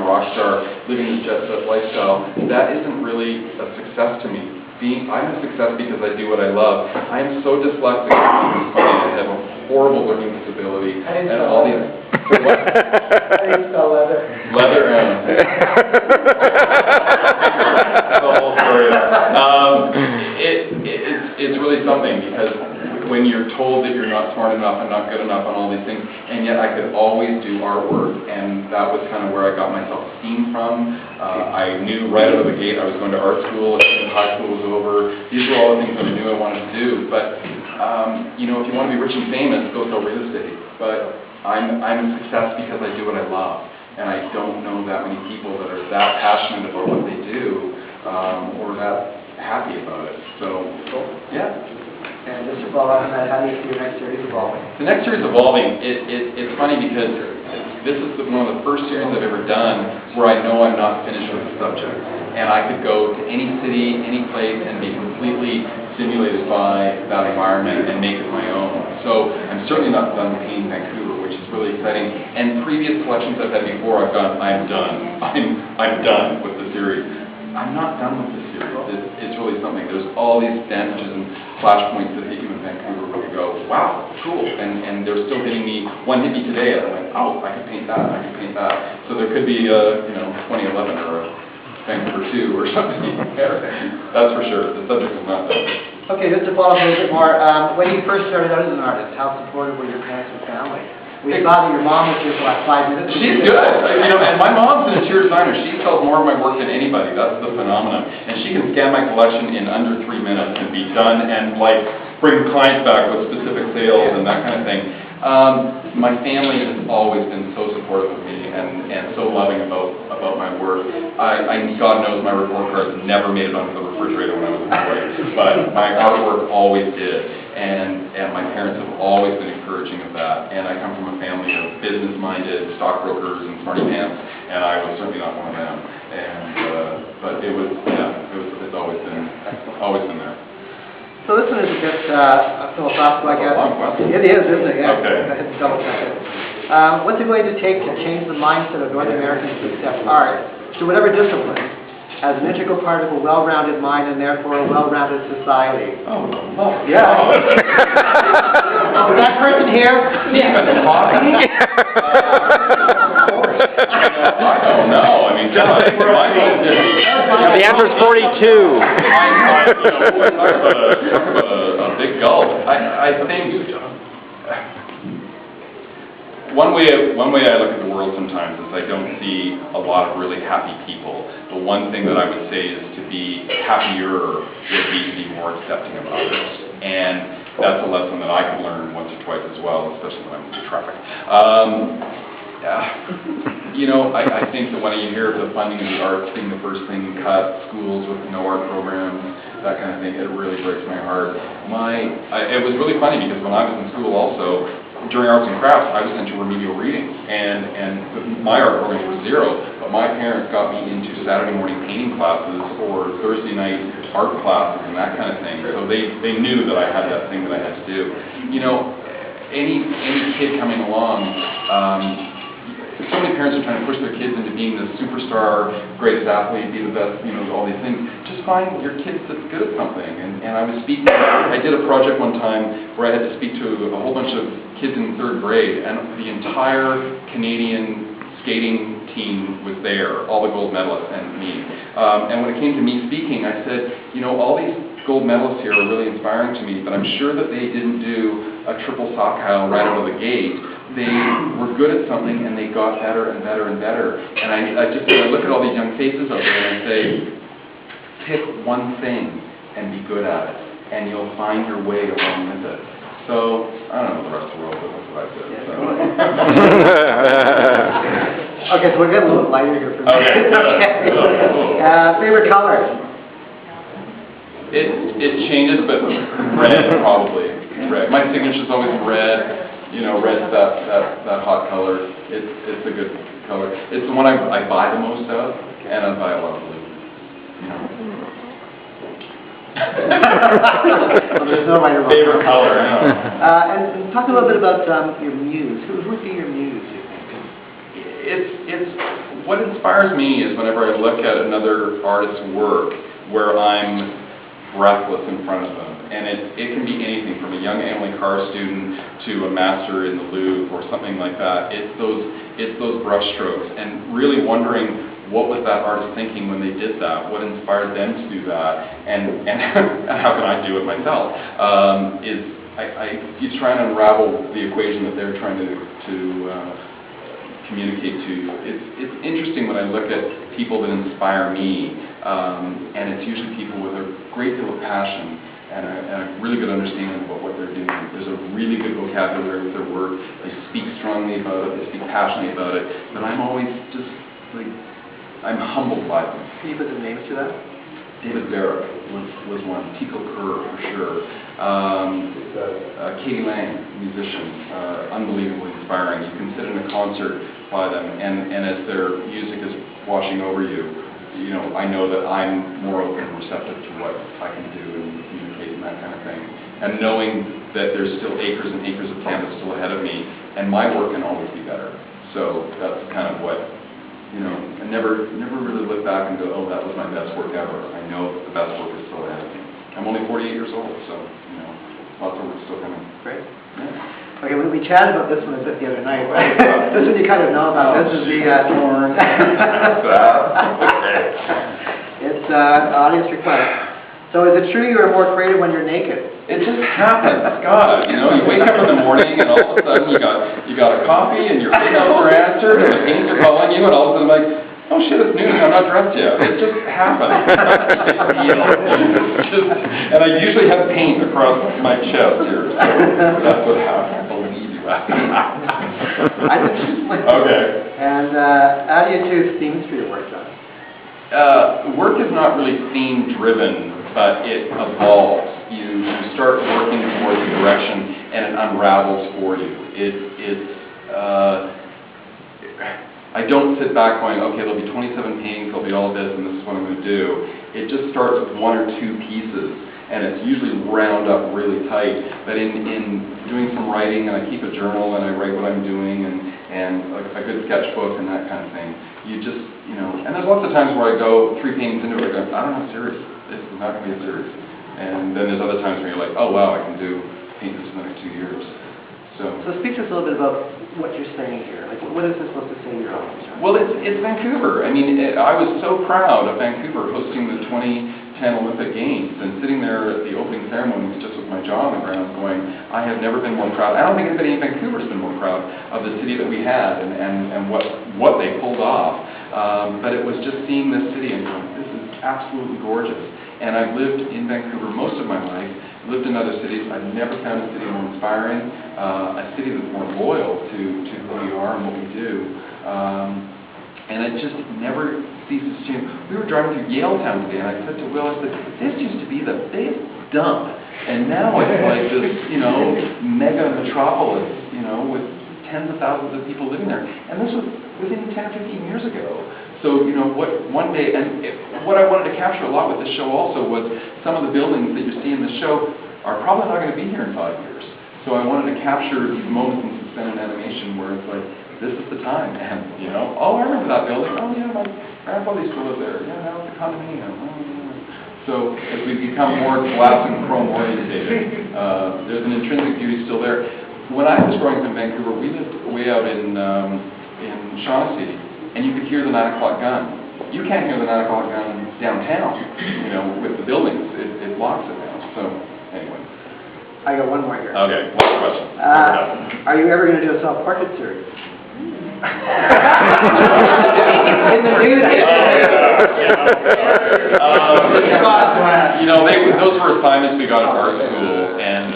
rock star, living this jet set lifestyle, that isn't really a success to me. I'm a success because I do what I love. I am so dyslexic. I have a horrible learning disability. And all these. What? I used to spell leather. Leather. The whole story. It's really something because when you're told that you're not smart enough and not good enough on all these things, and yet I could always do artwork, and that was kind of where I got my self-esteem from. I knew right out of the gate I was going to art school as soon as high school was over. These were all the things that I knew I wanted to do, but you know, if you want to be rich and famous, go sell real estate. But I'm a success because I do what I love, and I don't know that many people that are that passionate about what they do or that happy about it. So, yeah. And just to follow up on that, how do you see your next series evolving? The next series evolving, it's funny because this is one of the first series I've ever done where I know I'm not finished with the subject. And I could go to any city, any place, and be completely stimulated by that environment and make it my own. So I'm certainly not done painting Vancouver, which is really exciting. And previous collections I've had before, I've gone, I'm done. I'm done with the series. I'm not done with this series. It's really something. There's all these advantages and flashpoints that hit you in Vancouver where you go, wow, cool. And they're still hitting me. One hit me today, and I'm like, oh, I could paint that, I could paint that. So there could be a, 2011 or a Vancouver 2 or something there. That's for sure. The subject is not done. Okay, just to follow up a little bit more, when you first started out as an artist, how supportive were your parents and family? We thought that your mom was here for like 5 minutes. She's good, and my mom's an interior designer. She sells more of my work than anybody. That's the phenomenon. And she can scan my collection in under 3 minutes and be done and like bring clients back with specific sales and that kind of thing. My family has always been so supportive of me and so loving about my work. God knows my report cards never made it onto the refrigerator when I was a boy, but my artwork always did. And my parents have always been encouraging of that. And I come from a family of business-minded stockbrokers and smarty pants, and I was certainly not one of them. But it's always been there. So this one is a bit philosophical, I guess. Long question. It is, isn't it? Yeah. Okay. I had to double check it. What's it going to take to change the mindset of North Americans to accept art, to whatever discipline, as an integral part of a well-rounded mind and therefore a well-rounded society? Oh, Lord. Yeah. Is that person here? Stephen Hawking? I don't know. I mean, the answer is 42. A big gulp. I think one way I look at the world sometimes is I don't see a lot of really happy people. The one thing that I would say is to be happier would be to be more accepting of others. And that's a lesson that I could learn once or twice as well, especially when I'm in traffic. I think that when you hear of the funding of the arts being the first thing cut, schools with no art programs, that kind of thing, it really breaks my heart. It was really funny because when I was in school also, during arts and crafts, I was into remedial reading, and my art programs were zero, but my parents got me into Saturday morning painting classes or Thursday night art classes and that kind of thing, so they knew that I had that thing that I had to do. Any kid coming along, so many parents are trying to push their kids into being the superstar, greatest athlete, be the best, all these things. Just find your kid that's good at something. And I did a project one time where I had to speak to a whole bunch of kids in 3rd grade, and the entire Canadian skating team was there, all the gold medalists and me. And when it came to me speaking, I said, all these gold medalists here are really inspiring to me, but I'm sure that they didn't do a triple sock Kyle right out of the gate. They were good at something and they got better and better and better. And I look at all these young faces out there and I say, pick one thing and be good at it, and you'll find your way along with it. So, I don't know the rest of the world, but that's what I said. So. Okay, so we're getting a little lighter here for me. Okay. Favorite color? It changes, but red probably. Red. My signature's always red. Red's that hot color. It's a good color. It's the one I buy the most of, and I buy a lot of blue. Well, there's no right or wrong. Favorite color. And talk a little bit about your muse. Who would be your muse, you think? It's what inspires me is whenever I look at another artist's work where I'm breathless in front of them. And it can be anything from a young Emily Carr student to a master in the Louvre or something like that. It's those brush strokes and really wondering what was that artist thinking when they did that? What inspired them to do that? And how can I do it myself? You try and unravel the equation that they're trying to communicate to you. It's interesting when I look at people that inspire me, and it's usually people with a great deal of passion and a really good understanding about what they're doing. There's a really good vocabulary with their work. They speak strongly about it. They speak passionately about it. But I'm always just like, I'm humbled by them. Can you put some names to that? David Barrett was one. Tico Kerr, for sure. Katie Lang, musician, unbelievably inspiring. You can sit in a concert by them, and as their music is washing over you, you know, I know that I'm more open and receptive to what I can do and communicate and that kind of thing. And knowing that there's still acres and acres of canvas still ahead of me, and my work can always be better. So that's kind of what, you know, I never really look back and go, oh, that was my best work ever. I know that the best work is still ahead of me. I'm only 48 years old, so, you know, lots of work still coming. Great. Yeah. Okay, we chatted about this one a bit the other night. This one you kind of know about. This is the... It's audience request. So is it true you are more creative when you're naked? It just happens. God, you know, you wake up in the morning and all of a sudden you got a coffee and your emails are answered and the paintings are calling you and all of a sudden I'm like, oh shit, it's noon and I'm not dressed yet. It just happens. And I usually have paint across my chest here. So that's what happens. I believe you. Okay. And how do you choose themes for your work, John? Work is not really theme driven, but it evolves. You start working towards a direction and it unravels for you. I don't sit back going, okay, there'll be 27 paintings, there'll be all this, and this is what I'm going to do. It just starts with one or two pieces, and it's usually wound up really tight. But in doing some writing, and I keep a journal, and I write what I'm doing, and a good sketchbook and that kind of thing, you just, you know, and there's lots of times where I go 3 paintings into it, I go, I don't have a series. This is not going to be a series. And then there's other times where you're like, oh wow, I can paint this in the next 2 years. So speak to us a little bit about what you're saying here. Like, what is this supposed to say to your audience? Well, it's Vancouver. I mean, I was so proud of Vancouver hosting the 2010 Olympic Games and sitting there at the opening ceremonies just with my jaw on the ground going, I have never been more proud. I don't think anybody in Vancouver has been more proud of the city that we had and what they pulled off. But it was just seeing this city and going, this is absolutely gorgeous. And I've lived in Vancouver most of my life, lived in other cities. I've never found a city more inspiring, a city that's more loyal to who we are and what we do. And it just never ceases to change. We were driving through Yaletown today, and I said to Will, I said, this used to be the big dump. And now it's like this, you know, mega metropolis, you know, with tens of thousands of people living there. And this was within 10 or 15 years ago. So, you know, what I wanted to capture a lot with this show also was some of the buildings that you see in the show are probably not going to be here in 5 years. So I wanted to capture these moments in suspended animation where it's like, this is the time. And, you know, oh, I remember that building. Oh, yeah, my grandfather used to live there. Yeah, now it's a condominium. Oh, yeah. So as we become more glass and chrome orientated, there's an intrinsic beauty still there. When I was growing up in Vancouver, we lived way out in Shaughnessy. And you could hear the 9 o'clock gun. You can't hear the 9 o'clock gun downtown, you know, with the buildings. It blocks it now. So, anyway. I got one more here. Okay, last question. Are you ever going to do a self-portrait series? In the news. You know, those were assignments we got at art school, and